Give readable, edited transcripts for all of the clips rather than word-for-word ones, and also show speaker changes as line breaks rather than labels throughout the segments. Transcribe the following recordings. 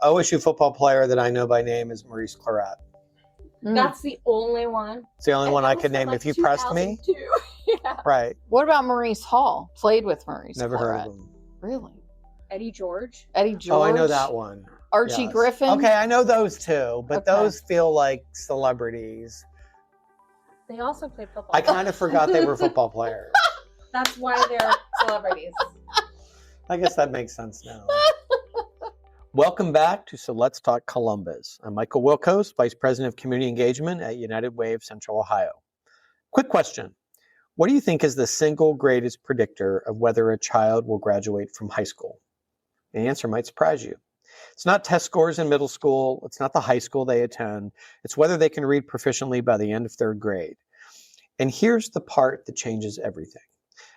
OSU football player that I know by name is Maurice Claret.
That's the only one.
It's the only one I could name. If you pressed me.
Yeah.
Right.
What about Maurice Hall? Played with Maurice
Never
Claret.
heard of him.
Really?
Eddie George.
Oh, I know that one.
Archie
Yes.
Griffin.
Okay, I know those two, but
Okay.
those feel like celebrities.
They also played football.
I kind of forgot they were football players.
That's why they're celebrities.
I guess that makes sense now. Welcome back to So Let's Talk Columbus. I'm Michael Wilkos, Vice President of Community Engagement at United Way of Central Ohio. Quick question. What do you think is the single greatest predictor of whether a child will graduate from high school? The answer might surprise you. It's not test scores in middle school. It's not the high school they attend. It's whether they can read proficiently by the end of third grade. And here's the part that changes everything.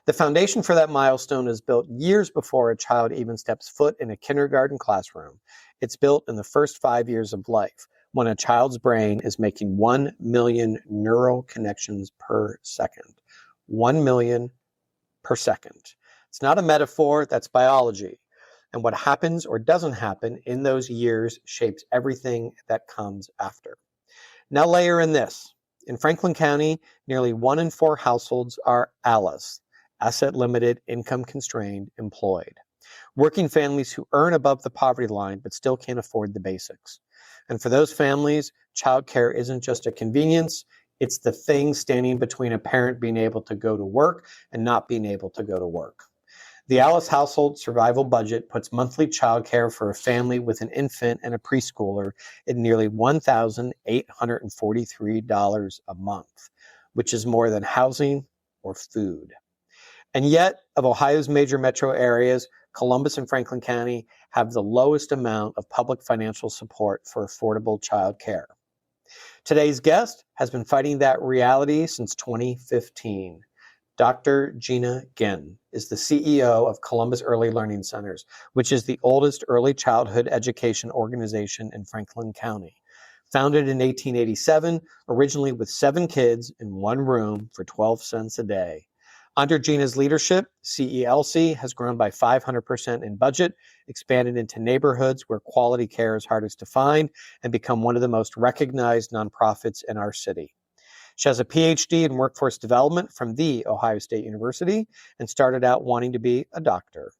The foundation for that milestone is built years before a child even steps foot in a kindergarten classroom. It's built in the first 5 years of life, when a child's brain is making 1 million neural connections per second. 1 million per second. It's not a metaphor, that's biology. And what happens or doesn't happen in those years shapes everything that comes after. Now layer in this. In Franklin County, nearly 1 in 4 households are ALICE, asset limited, income constrained, employed. Working families who earn above the poverty line but still can't afford the basics. And for those families, childcare isn't just a convenience, it's the thing standing between a parent being able to go to work and not being able to go to work. The Alice household survival budget puts monthly childcare for a family with an infant and a preschooler at nearly $1,843 a month, which is more than housing or food. And yet, of Ohio's major metro areas, Columbus and Franklin County have the lowest amount of public financial support for affordable child care. Today's guest has been fighting that reality since 2015. Dr. Gina Ginn is the CEO of Columbus Early Learning Centers, which is the oldest early childhood education organization in Franklin County. Founded in 1887, originally with 7 kids in one room for 12 cents a day. Under Gina's leadership, CELC has grown by 500% in budget, expanded into neighborhoods where quality care is hardest to find, and become one of the most recognized nonprofits in our city. She has a PhD in workforce development from The Ohio State University and started out wanting to be a doctor.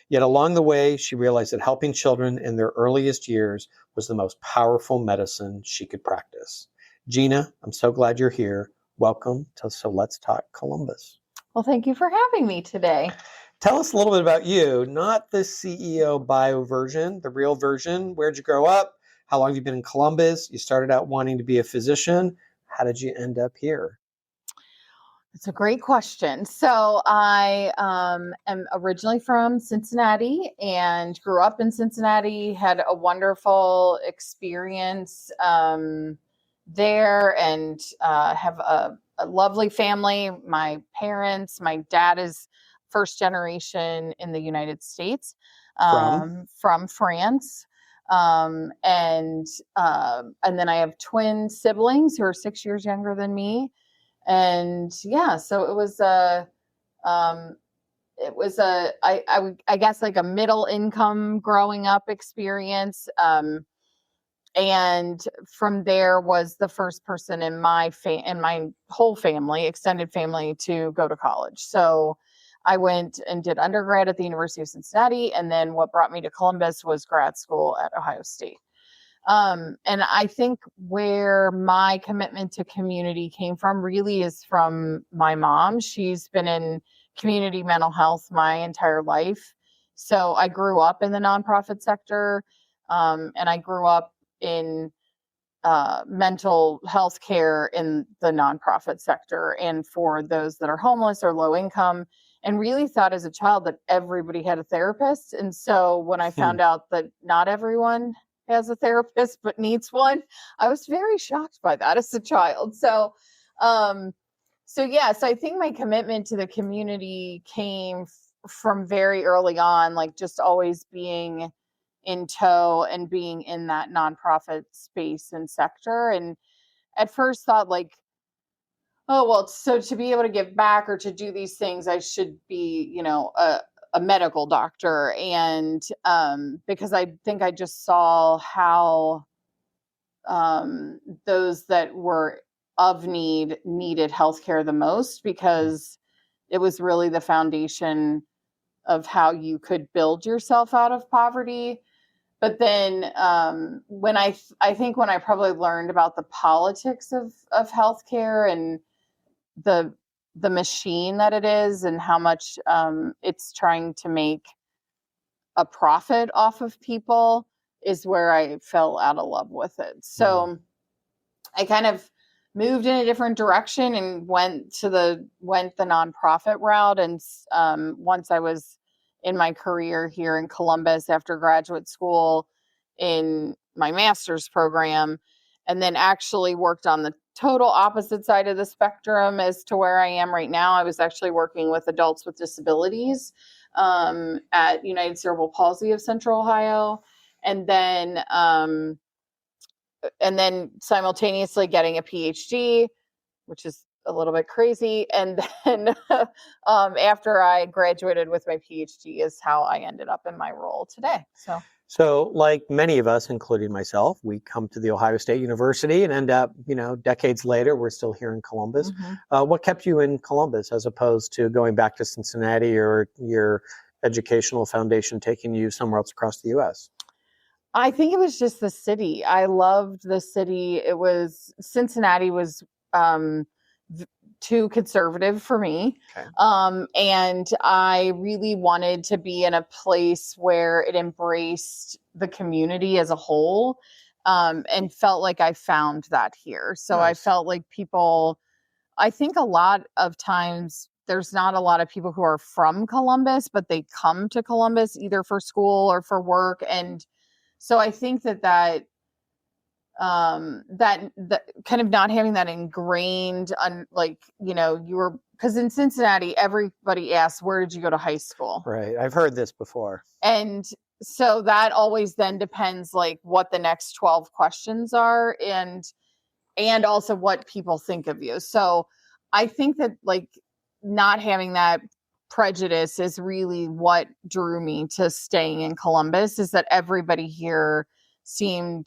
Yet along the way, she realized that helping children in their earliest years was the most powerful medicine she could practice. Gina, I'm so glad you're here. Welcome to So Let's Talk Columbus.
Well, thank you for having me today.
Tell us a little bit about you, not the CEO bio version, the real version. Where'd you grow up? How long have you been in Columbus? You started out wanting to be a physician. How did you end up here?
It's a great question. So I am originally from Cincinnati and grew up in Cincinnati, had a wonderful experience there, and have a lovely family. My parents, my dad is first generation in the United States from France. And then I have twin siblings who are 6 years younger than me. And yeah, so it was I guess like a middle income growing up experience. And from there was the first person in my whole family, extended family, to go to college. So I went and did undergrad at the University of Cincinnati. And then what brought me to Columbus was grad school at Ohio State. And I think where my commitment to community came from really is from my mom. She's been in community mental health my entire life. So I grew up in the nonprofit sector, and I grew up in mental health care in the nonprofit sector and for those that are homeless or low income, and really thought as a child that everybody had a therapist. And so when I found out that not everyone has a therapist but needs one, I was very shocked by that as a child. So I think my commitment to the community came from very early on, like just always being in tow and being in that nonprofit space and sector. And at first thought like, oh, well, so to be able to give back or to do these things, I should be, a medical doctor. And because I think I just saw how those that were of needed healthcare the most, because it was really the foundation of how you could build yourself out of poverty. But then when I think when I probably learned about the politics of healthcare and the machine that it is, and how much it's trying to make a profit off of people, is where I fell out of love with it. So I kind of moved in a different direction and went the nonprofit route. And once I was in my career here in Columbus after graduate school in my master's program, and then actually worked on the total opposite side of the spectrum as to where I am right now. I was actually working with adults with disabilities at United Cerebral Palsy of Central Ohio. And then simultaneously getting a PhD, which is a little bit crazy. And then after I graduated with my PhD is how I ended up in my role today.
So like many of us, including myself, we come to the Ohio State University and end up, decades later, we're still here in Columbus. What kept you in Columbus as opposed to going back to Cincinnati, or your educational foundation taking you somewhere else across the U.S.?
I think it was just the city. I loved the city. Cincinnati was too conservative for me.
Okay.
And I really wanted to be in a place where it embraced the community as a whole, and felt like I found that here. So
Nice.
I felt like I think a lot of times there's not a lot of people who are from Columbus, but they come to Columbus either for school or for work. And so I think that kind of not having that ingrained, because in Cincinnati, everybody asks, where did you go to high school?
Right. I've heard this before.
And so that always then depends like what the next 12 questions are, and also what people think of you. So I think that like not having that prejudice is really what drew me to staying in Columbus, is that everybody here seemed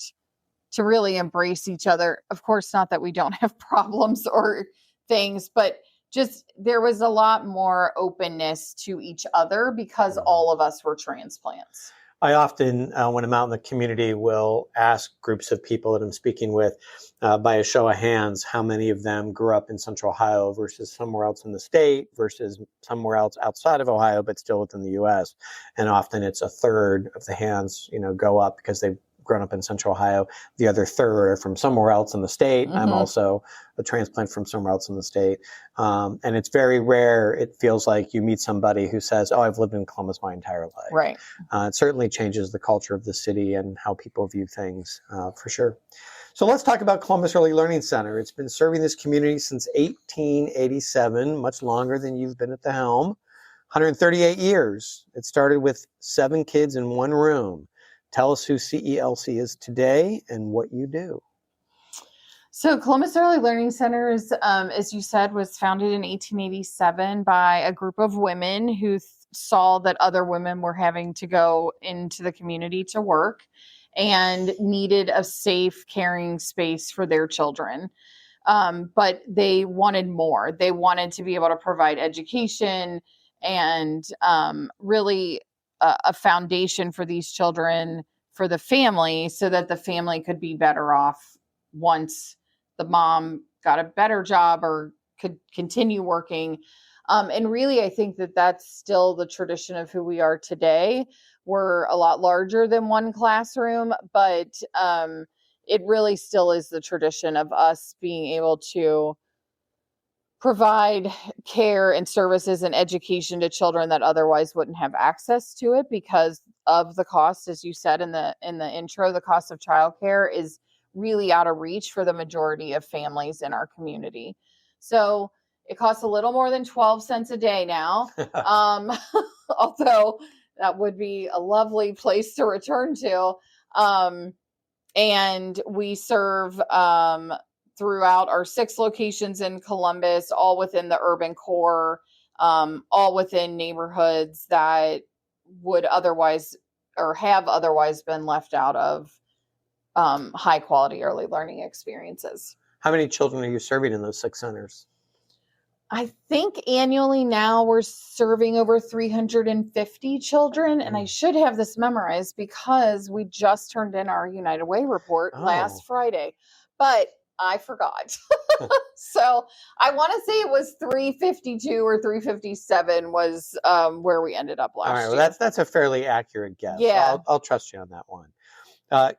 to really embrace each other. Of course, not that we don't have problems or things, but just there was a lot more openness to each other because all of us were transplants.
I often, when I'm out in the community, will ask groups of people that I'm speaking with by a show of hands, how many of them grew up in Central Ohio versus somewhere else in the state versus somewhere else outside of Ohio, but still within the U.S. And often it's a third of the hands, go up because they've grown up in Central Ohio. The other third are from somewhere else in the state. I'm also a transplant from somewhere else in the state. And it's very rare. It feels like you meet somebody who says, oh, I've lived in Columbus my entire life.
Right.
It certainly changes the culture of the city and how people view things, for sure. So let's talk about Columbus Early Learning Center. It's been serving this community since 1887, much longer than you've been at the helm. 138 years. It started with 7 kids in one room. Tell us who CELC is today and what you do.
So Columbus Early Learning Center is, as you said, was founded in 1887 by a group of women who saw that other women were having to go into the community to work and needed a safe, caring space for their children. But they wanted more. They wanted to be able to provide education and really a foundation for these children, for the family, so that the family could be better off once the mom got a better job or could continue working. And really, I think that that's still the tradition of who we are today. We're a lot larger than one classroom, but it really still is the tradition of us being able to provide care and services and education to children that otherwise wouldn't have access to it because of the cost. As you said in the intro, the cost of childcare is really out of reach for the majority of families in our community. So it costs a little more than 12 cents a day now. Although that would be a lovely place to return to. And we serve throughout our 6 locations in Columbus, all within the urban core. all within neighborhoods that would otherwise or have otherwise been left out of high quality early learning experiences.
How many children are you serving in those 6 centers?
I think annually now we're serving over 350 children, and I should have this memorized because we just turned in our United Way report last Friday, but I forgot. So I want to say it was 352 or 357 was where we ended up last
All right,
year.
well, that's a fairly accurate guess.
Yeah.
I'll trust you on that one.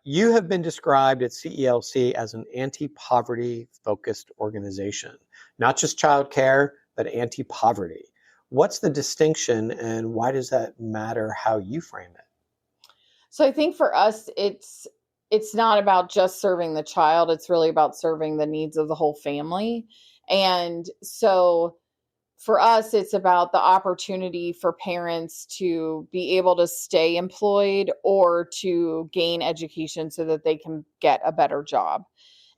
You have been described at CELC as an anti-poverty focused organization, not just childcare, but anti-poverty. What's the distinction and why does that matter how you frame it?
So I think for us, it's not about just serving the child. It's really about serving the needs of the whole family. And so for us, it's about the opportunity for parents to be able to stay employed or to gain education so that they can get a better job.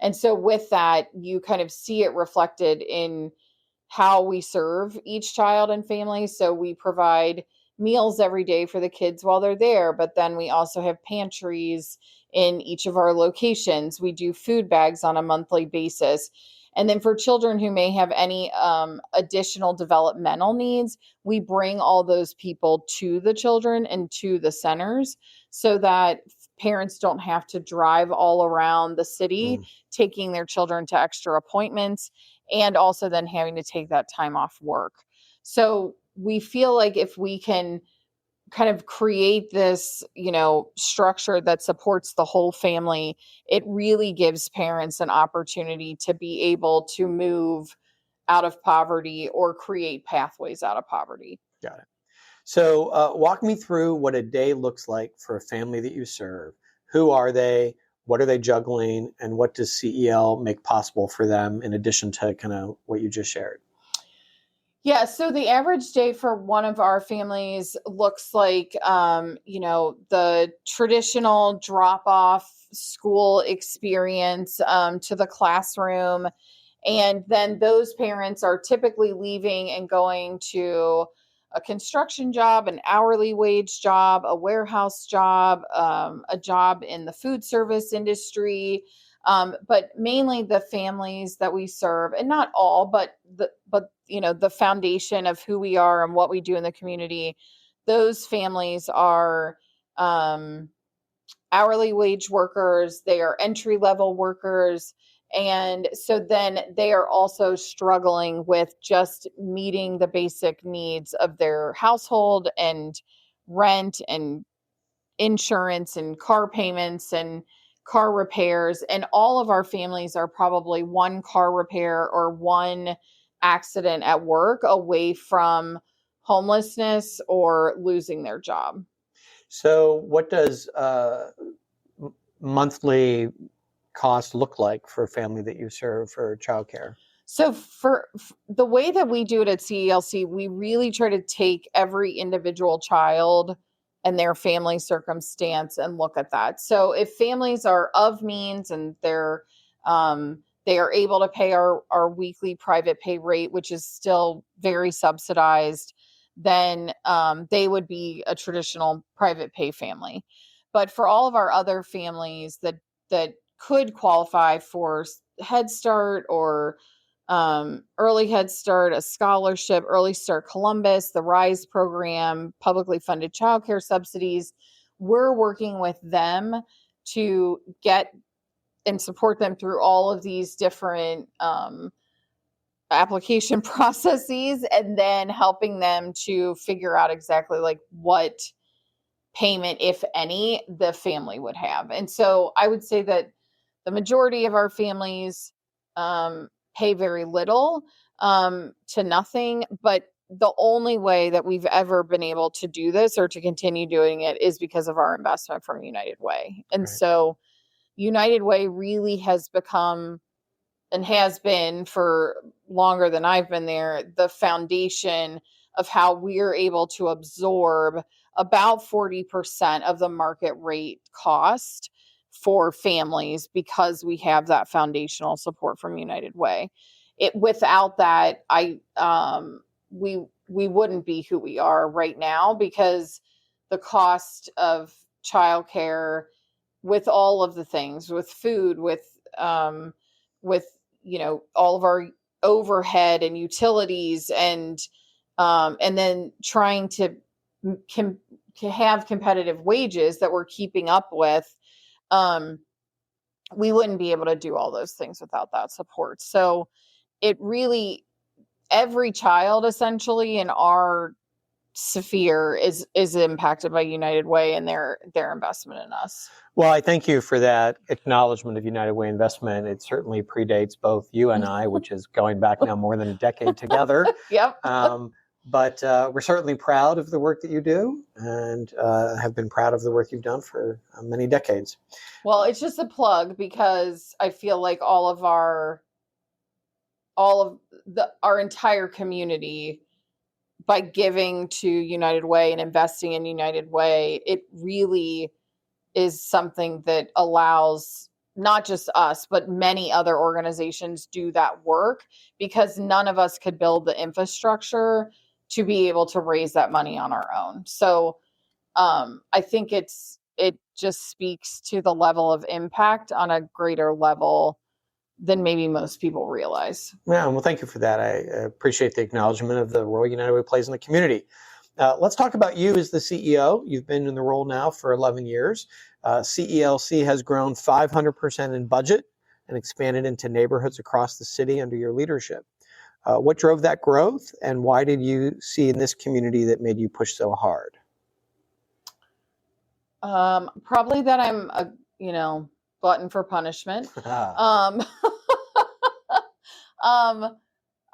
And so with that, you kind of see it reflected in how we serve each child and family. So we provide meals every day for the kids while they're there, but then we also have pantries in each of our locations. We do food bags on a monthly basis. And then for children who may have any additional developmental needs, we bring all those people to the children and to the centers so that parents don't have to drive all around the city, taking their children to extra appointments, and also then having to take that time off work. So we feel like if we can kind of create this, structure that supports the whole family, it really gives parents an opportunity to be able to move out of poverty or create pathways out of poverty.
Got it. So walk me through what a day looks like for a family that you serve. Who are they? What are they juggling? And what does CEL make possible for them in addition to kind of what you just shared?
Yeah, so the average day for one of our families looks like, the traditional drop-off school experience to the classroom. And then those parents are typically leaving and going to a construction job, an hourly wage job, a warehouse job, a job in the food service industry. But mainly the families that we serve, and not all, but the foundation of who we are and what we do in the community, those families are hourly wage workers. They are entry level workers. And so then they are also struggling with just meeting the basic needs of their household and rent and insurance and car payments and car repairs. And all of our families are probably one car repair or one accident at work away from homelessness or losing their job.
So what does monthly cost look like for a family that you serve for childcare?
So for the way that we do it at CELC, we really try to take every individual child and their family circumstance and look at that. So if families are of means and they are able to pay our weekly private pay rate, which is still very subsidized, then they would be a traditional private pay family. But for all of our other families that could qualify for Head Start or Early Head Start, a scholarship, Early Start Columbus, the RISE program, publicly funded childcare subsidies, we're working with them to get and support them through all of these different application processes, and then helping them to figure out exactly like what payment, if any, the family would have. And so I would say that the majority of our families pay very little to nothing, but the only way that we've ever been able to do this or to continue doing it is because of our investment from United Way. And
Right.
So United Way really has become and has been for longer than I've been there, the foundation of how we're able to absorb about 40% of the market rate cost for families because we have that foundational support from United Way. Without that, we wouldn't be who we are right now, because the cost of childcare, with all of the things, with food, with all of our overhead and utilities, and then trying to have competitive wages that we're keeping up with, we wouldn't be able to do all those things without that support. So it really, every child essentially in our sphere is impacted by United Way and their investment in us.
Well, I thank you for that acknowledgement of United Way investment. It certainly predates both you and I, which is going back now more than a decade together.
Yep.
But we're certainly proud of the work that you do, and have been proud of the work you've done for many decades.
Well, it's just a plug, because I feel like our entire community, by giving to United Way and investing in United Way, it really is something that allows not just us, but many other organizations do that work, because none of us could build the infrastructure to be able to raise that money on our own. So I think it just speaks to the level of impact on a greater level than maybe most people realize.
Yeah, well, thank you for that. I appreciate the acknowledgement of the role United Way plays in the community. Let's talk about you as the CEO. You've been in the role now for 11 years. CELC has grown 500% in budget and expanded into neighborhoods across the city under your leadership. What drove that growth, and why did you see in this community that made you push so hard?
Probably that I'm a glutton for punishment.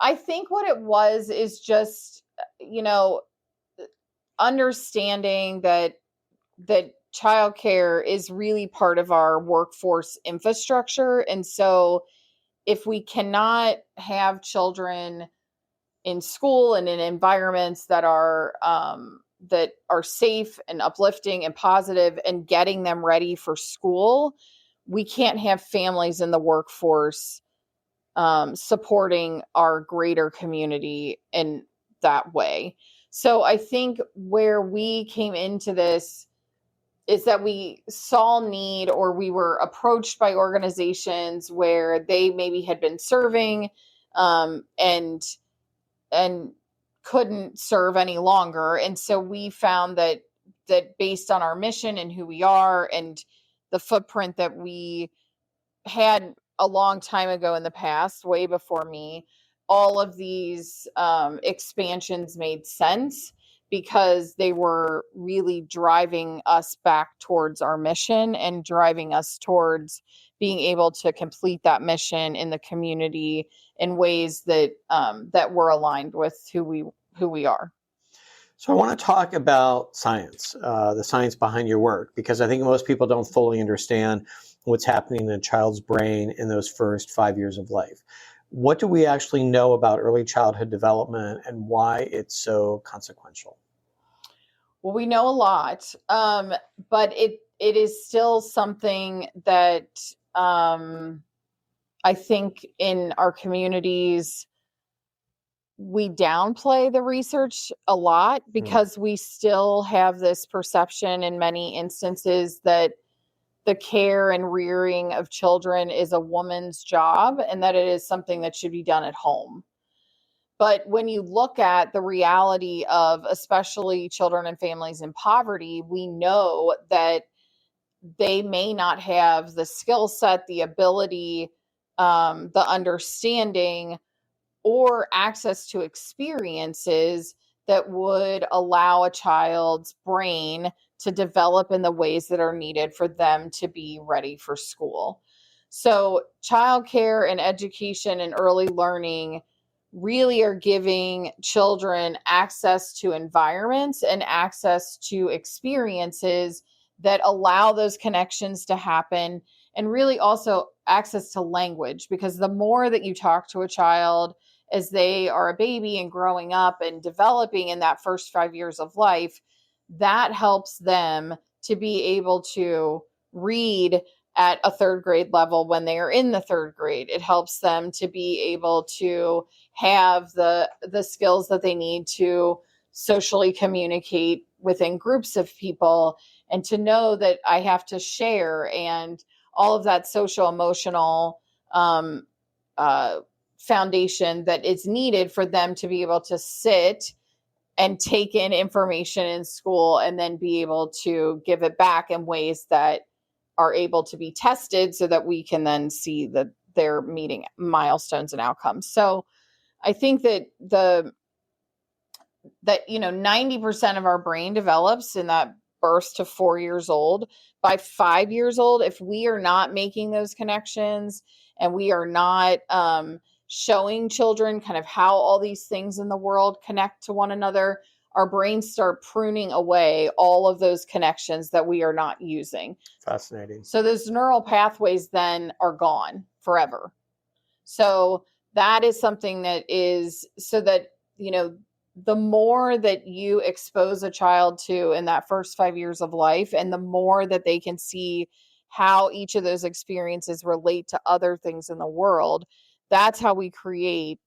I think what it was is just, understanding that childcare is really part of our workforce infrastructure. And so if we cannot have children in school and in environments that are safe and uplifting and positive and getting them ready for school, we can't have families in the workforce supporting our greater community in that way. So I think where we came into this is that we saw need, or we were approached by organizations where they maybe had been serving and couldn't serve any longer. And so we found that based on our mission and who we are and the footprint that we had a long time ago in the past, way before me, all of these expansions made sense, because they were really driving us back towards our mission and driving us towards being able to complete that mission in the community in ways that were aligned with who we are.
So I want to talk about science, the science behind your work, because I think most people don't fully understand what's happening in a child's brain in those first 5 years of life. What do we actually know about early childhood development and why it's so consequential?
Well, we know a lot, but it is still something that I think in our communities, we downplay the research a lot, because we still have this perception in many instances that the care and rearing of children is a woman's job, and that it is something that should be done at home. But when you look at the reality of especially children and families in poverty, we know that they may not have the skill set, the ability, the understanding, or access to experiences that would allow a child's brain to develop in the ways that are needed for them to be ready for school. So childcare and education and early learning really are giving children access to environments and access to experiences that allow those connections to happen, and really also access to language, because the more that you talk to a child as they are a baby and growing up and developing in that first 5 years of life, that helps them to be able to read at a third grade level when they are in the third grade. It helps them to be able to have the skills that they need to socially communicate within groups of people, and to know that I have to share, and all of that social emotional foundation that is needed for them to be able to sit and take in information in school and then be able to give it back in ways that are able to be tested so that we can then see that they're meeting milestones and outcomes. So I think that 90% of our brain develops in that birth to 4 years old. By 5 years old, if we are not making those connections and we are not showing children kind of how all these things in the world connect to one another, our brains start pruning away all of those connections that we are not using.
Fascinating.
So those neural pathways then are gone forever. So that is something that is so that, the more that you expose a child to in that first 5 years of life, and the more that they can see how each of those experiences relate to other things in the world, that's how we create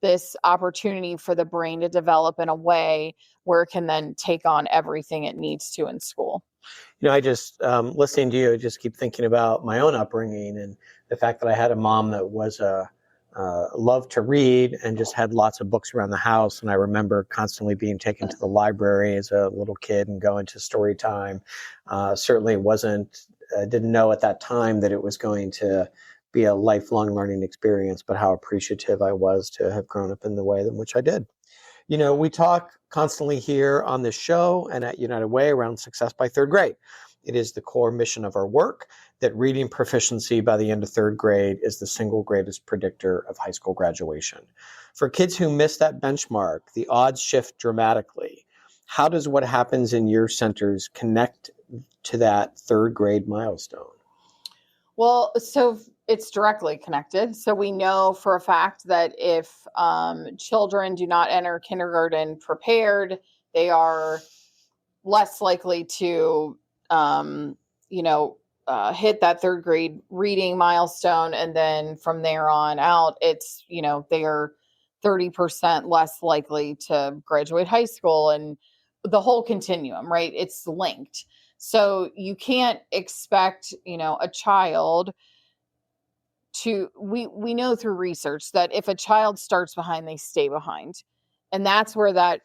this opportunity for the brain to develop in a way where it can then take on everything it needs to in school.
I just, listening to you, I just keep thinking about my own upbringing and the fact that I had a mom that was loved to read and just had lots of books around the house. And I remember constantly being taken to the library as a little kid and going to story time. Certainly didn't know at that time that it was going to be a lifelong learning experience, but how appreciative I was to have grown up in the way in which I did. We talk constantly here on this show and at United Way around success by third grade. It is the core mission of our work that reading proficiency by the end of third grade is the single greatest predictor of high school graduation. For kids who miss that benchmark, the odds shift dramatically. How does what happens in your centers connect to that third grade milestone?
Well, so it's directly connected. So we know for a fact that if children do not enter kindergarten prepared, they are less likely to, hit that third grade reading milestone. And then from there on out, it's, they are 30% less likely to graduate high school, and the whole continuum, right? It's linked. So you can't expect, a child to, we know through research that if a child starts behind, they stay behind. And that's where that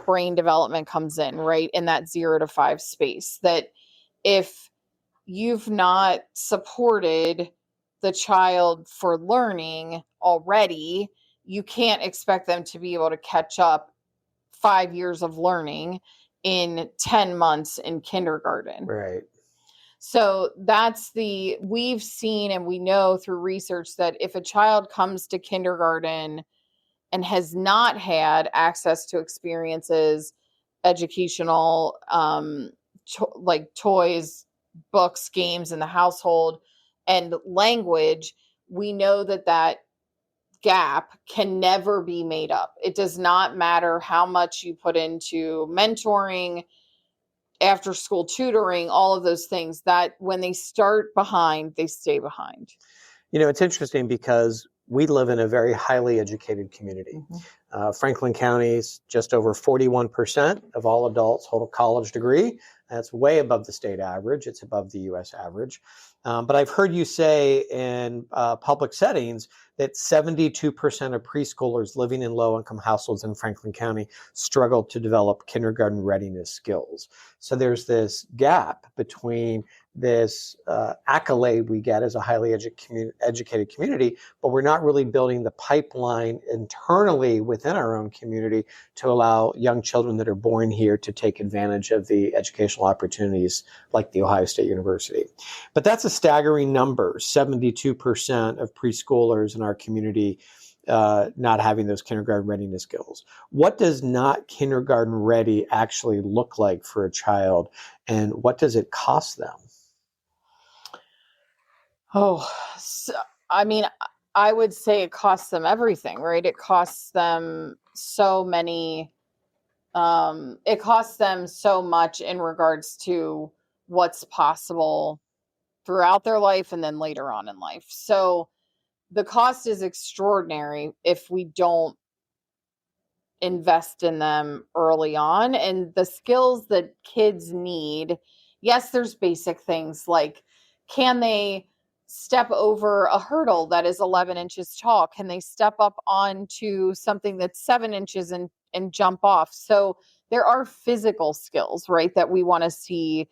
brain development comes in, right? In that 0 to 5 space, that if you've not supported the child for learning already, you can't expect them to be able to catch up 5 years of learning in 10 months in kindergarten.
Right.
So we've seen and we know through research that if a child comes to kindergarten and has not had access to experiences, educational, like toys, books, games in the household, and language, we know that gap can never be made up. It does not matter how much you put into mentoring, after school tutoring, all of those things, that when they start behind, they stay behind.
It's interesting because we live in a very highly educated community. Mm-hmm. Franklin County's just over 41% of all adults hold a college degree. That's way above the state average. It's above the U.S. average. But I've heard you say in public settings that 72% of preschoolers living in low-income households in Franklin County struggle to develop kindergarten readiness skills. So there's this gap between this accolade we get as a highly educated community, but we're not really building the pipeline internally within our own community to allow young children that are born here to take advantage of the educational opportunities like the Ohio State University. But that's a staggering number, 72% of preschoolers in our community not having those kindergarten readiness skills. What does not kindergarten ready actually look like for a child, and what does it cost them?
Oh, so, I mean, I would say it costs them everything, right? It costs them so many, it costs them so much in regards to what's possible throughout their life and then later on in life. So the cost is extraordinary if we don't invest in them early on. And the skills that kids need, yes, there's basic things like, can they step over a hurdle that is 11 inches tall? Can they step up onto something that's 7 inches and jump off? So there are physical skills, right, that we want to see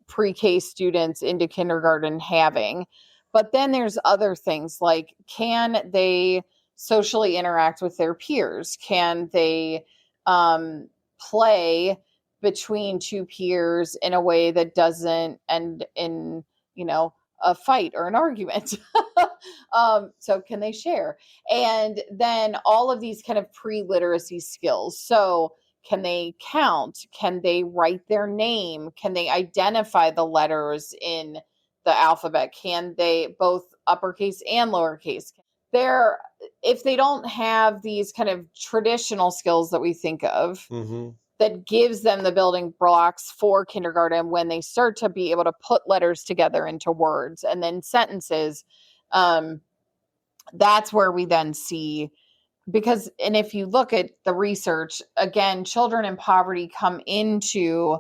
pre-K students into kindergarten having. But then there's other things like, can they socially interact with their peers? Can they play between two peers in a way that doesn't end in, a fight or an argument? So can they share? And then all of these kind of pre-literacy skills. So can they count? Can they write their name? Can they identify the letters in the alphabet? Can they both uppercase and lowercase? If they don't have these kind of traditional skills that we think of, that gives them the building blocks for kindergarten when they start to be able to put letters together into words and then sentences, that's where we then see, and if you look at the research, again, children in poverty come into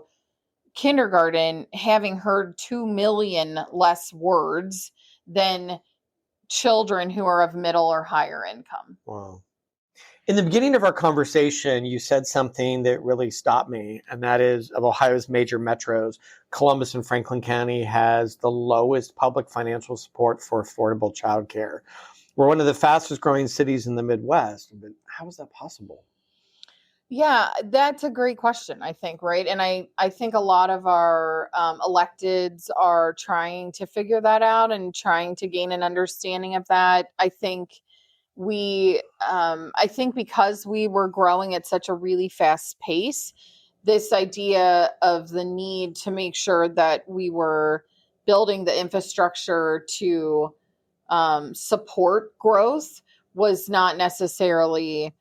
kindergarten having heard 2 million less words than children who are of middle or higher income.
Wow. In the beginning of our conversation, you said something that really stopped me, and that is, of Ohio's major metros, Columbus and Franklin County has the lowest public financial support for affordable childcare. We're one of the fastest growing cities in the Midwest, but how is that possible?
Yeah, that's a great question, I think, right? And I think a lot of our electeds are trying to figure that out and trying to gain an understanding of that. I think because we were growing at such a really fast pace, this idea of the need to make sure that we were building the infrastructure to support growth was not necessarily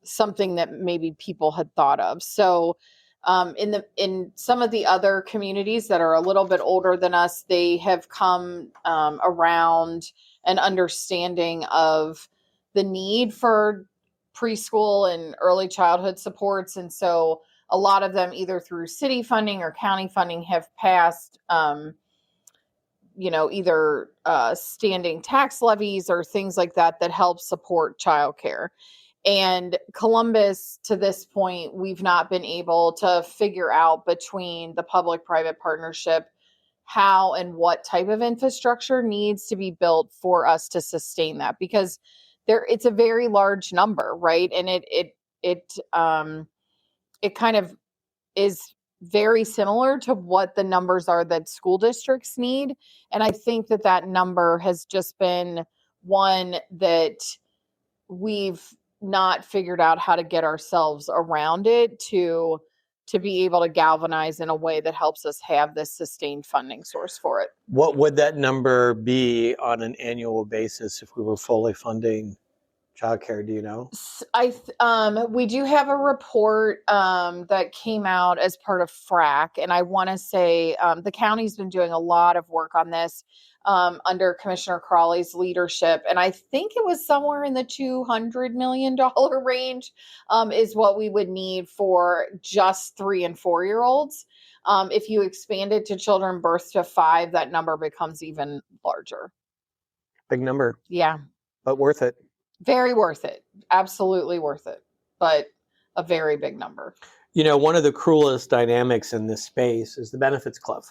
something that maybe people had thought of. So in some of the other communities that are a little bit older than us, they have come around an understanding of the need for preschool and early childhood supports. And so a lot of them, either through city funding or county funding, have passed either standing tax levies or things like that help support childcare. And Columbus, to this point, we've not been able to figure out between the public-private partnership how and what type of infrastructure needs to be built for us to sustain that, because it's a very large number, right? And it kind of is very similar to what the numbers are that school districts need. And I think that number has just been one that we've not figured out how to get ourselves around it to be able to galvanize in a way that helps us have this sustained funding source for it.
What would that number be on an annual basis if we were fully funding childcare? Do you know?
We do have a report that came out as part of FRAC, and I want to say the county's been doing a lot of work on this under Commissioner Crawley's leadership, and I think it was somewhere in the $200 million range is what we would need for just 3 and 4 year olds. If you expand it to children birth to 5, that number becomes even larger.
Big number.
Yeah.
But worth it.
Very worth it. Absolutely worth it. But a very big number.
One of the cruelest dynamics in this space is the benefits cliff.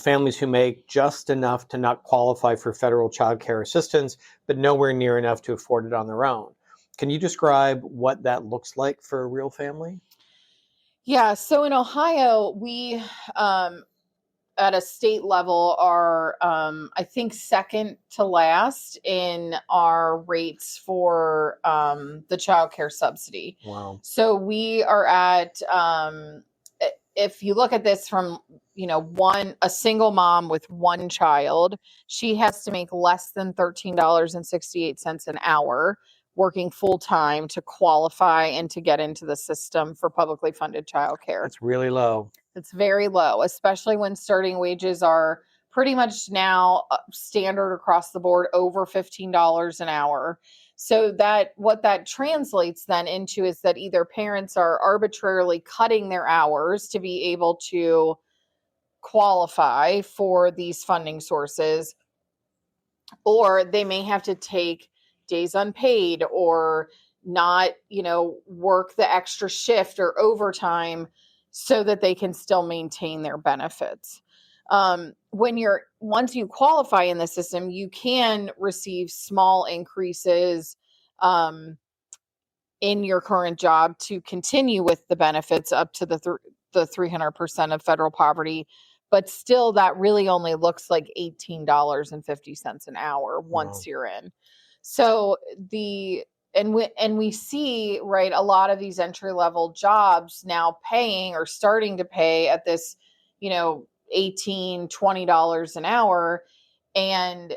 Families who make just enough to not qualify for federal child care assistance, but nowhere near enough to afford it on their own. Can you describe what that looks like for a real family?
Yeah. So in Ohio, we, at a state level, are, I think, second to last in our rates for the child care subsidy.
Wow.
So we are at, if you look at this from, a single mom with one child, she has to make less than $13.68 an hour working full time to qualify and to get into the system for publicly funded childcare.
That's really low.
It's very low, especially when starting wages are pretty much now standard across the board over $15 an hour. So that what that translates then into is that either parents are arbitrarily cutting their hours to be able to qualify for these funding sources, or they may have to take days unpaid or not, work the extra shift or overtime so that they can still maintain their benefits. Once you qualify in the system, you can receive small increases in your current job to continue with the benefits up to the 300% of federal poverty. But still, that really only looks like $18.50 an hour once you're in. So we see, right, a lot of these entry level jobs now paying or starting to pay at this, $18, $20 an hour. And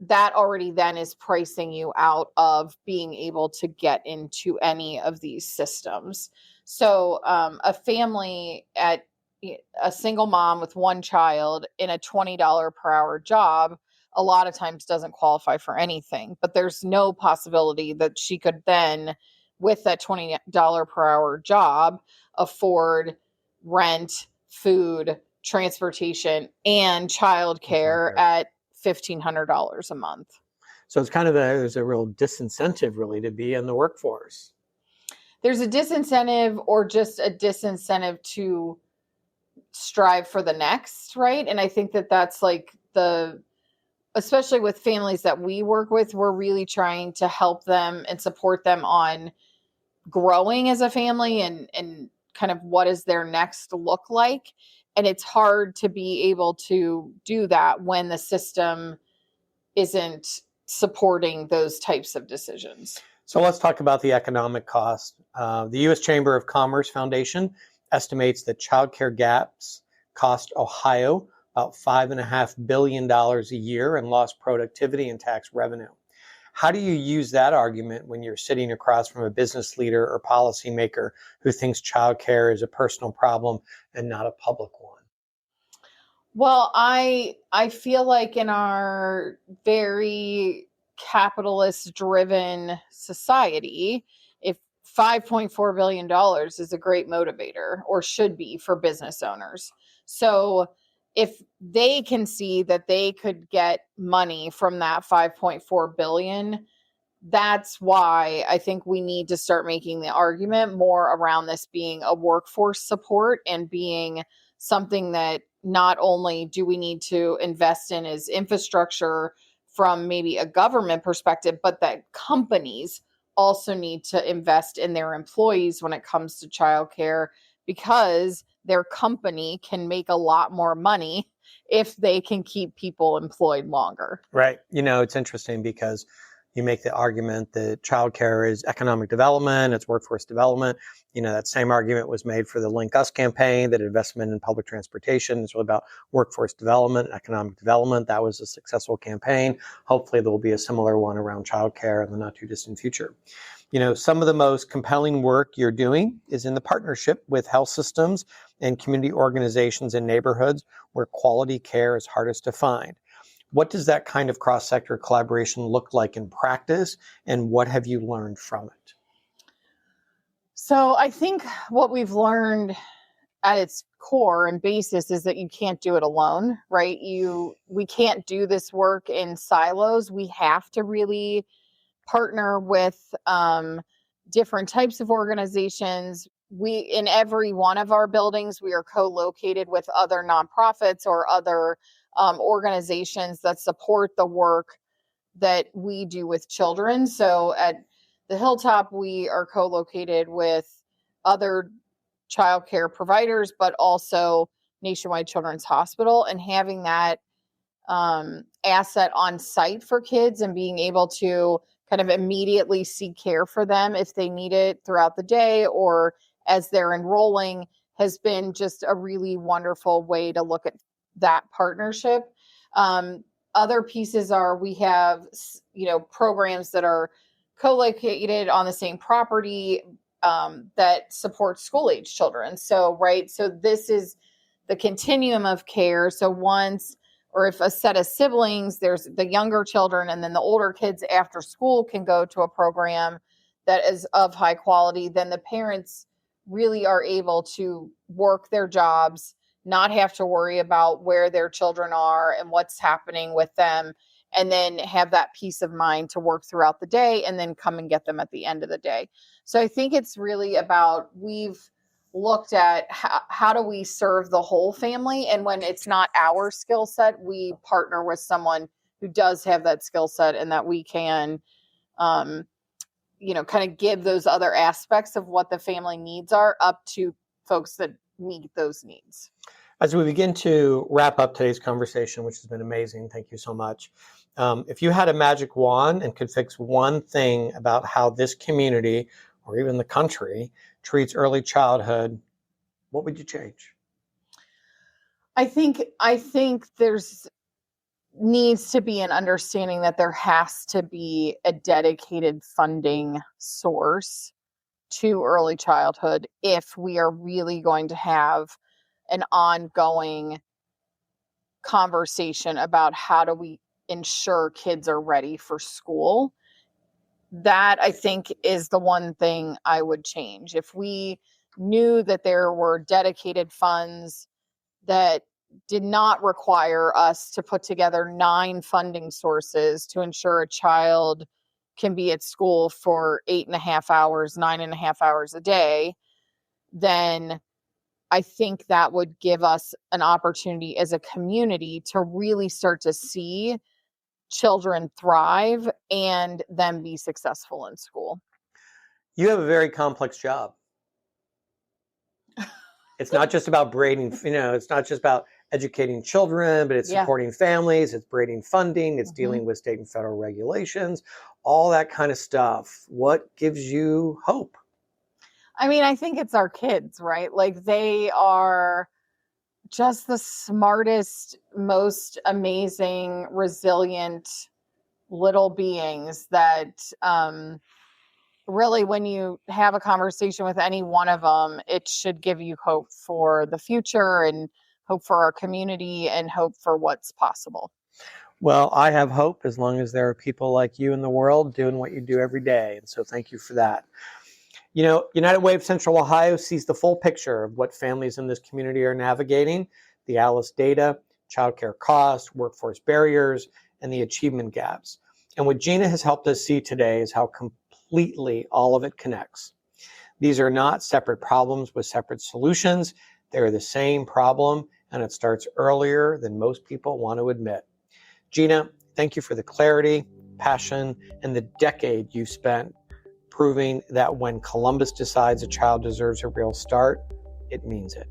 that already then is pricing you out of being able to get into any of these systems. So a family a single mom with one child in a $20 per hour job a lot of times doesn't qualify for anything, but there's no possibility that she could then, with that $20 per hour job, afford rent, food, transportation, and childcare at $1,500 a month.
So it's kind of there's a real disincentive really to be in the workforce.
There's a disincentive or just a disincentive to strive for the next, right? And I think that that's like especially with families that we work with, we're really trying to help them and support them on growing as a family and kind of what does their next look like. And it's hard to be able to do that when the system isn't supporting those types of decisions.
So let's talk about the economic cost. The U.S. Chamber of Commerce Foundation estimates that childcare gaps cost Ohio about $5.5 billion a year in lost productivity and tax revenue. How do you use that argument when you're sitting across from a business leader or policymaker who thinks childcare is a personal problem and not a public one?
Well, I feel like in our very capitalist-driven society, if $5.4 billion is a great motivator, or should be, for business owners. So if they can see that they could get money from that $5.4 billion, that's why I think we need to start making the argument more around this being a workforce support and being something that not only do we need to invest in as infrastructure from maybe a government perspective, but that companies also need to invest in their employees when it comes to childcare, because their company can make a lot more money if they can keep people employed longer.
Right. It's interesting because you make the argument that childcare is economic development, it's workforce development. That same argument was made for the Link Us campaign, that investment in public transportation is really about workforce development, economic development. That was a successful campaign. Hopefully there will be a similar one around childcare in the not too distant future. Some of the most compelling work you're doing is in the partnership with health systems and community organizations in neighborhoods where quality care is hardest to find. What does that kind of cross-sector collaboration look like in practice, and what have you learned from it?
So I think what we've learned at its core and basis is that you can't do it alone, right? We can't do this work in silos. We have to really partner with different types of organizations. In every one of our buildings, we are co-located with other nonprofits or other organizations that support the work that we do with children. So at the Hilltop, we are co-located with other childcare providers, but also Nationwide Children's Hospital, and having that asset on site for kids and being able to kind of immediately seek care for them if they need it throughout the day or as they're enrolling has been just a really wonderful way to look at that partnership. Other pieces are we have, programs that are co-located on the same property that support school-age children. So this is the continuum of care. So once or if a set of siblings, there's the younger children and then the older kids after school can go to a program that is of high quality, then the parents really are able to work their jobs, not have to worry about where their children are and what's happening with them, and then have that peace of mind to work throughout the day and then come and get them at the end of the day. So I think it's really about, we've looked at how do we serve the whole family, and when it's not our skill set, we partner with someone who does have that skill set and that we can kind of give those other aspects of what the family needs are up to folks that meet those needs.
As we begin to wrap up today's conversation, which has been amazing, thank you so much. If you had a magic wand and could fix one thing about how this community or even the country treats early childhood, what would you change?
I think there's needs to be an understanding that there has to be a dedicated funding source to early childhood if we are really going to have an ongoing conversation about how do we ensure kids are ready for school. That, I think, is the one thing I would change. If we knew that there were dedicated funds that did not require us to put together 9 funding sources to ensure a child can be at school for 8.5 hours, 9.5 hours a day, then I think that would give us an opportunity as a community to really start to see children thrive and then be successful in school.
You have a very complex job. It's not just about braiding, it's not just about educating children, but it's supporting families, it's braiding funding, it's dealing with state and federal regulations, all that kind of stuff. What gives you hope?
I mean, I think it's our kids, right? Like, they are just the smartest, most amazing, resilient little beings that really, when you have a conversation with any one of them, it should give you hope for the future and hope for our community and hope for what's possible.
Well, I have hope as long as there are people like you in the world doing what you do every day. And so thank you for that. United Way of Central Ohio sees the full picture of what families in this community are navigating, the ALICE data, childcare costs, workforce barriers, and the achievement gaps. And what Gina has helped us see today is how completely all of it connects. These are not separate problems with separate solutions. They're the same problem, and it starts earlier than most people want to admit. Gina, thank you for the clarity, passion, and the decade you spent proving that when Columbus decides a child deserves a real start, it means it.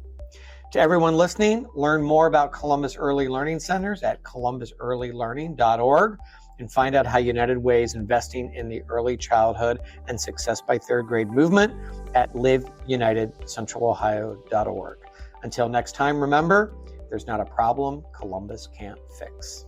To everyone listening, learn more about Columbus Early Learning Centers at columbusearlylearning.org and find out how United Way is investing in the early childhood and success by third grade movement at liveunitedcentralohio.org. Until next time, remember, there's not a problem Columbus can't fix.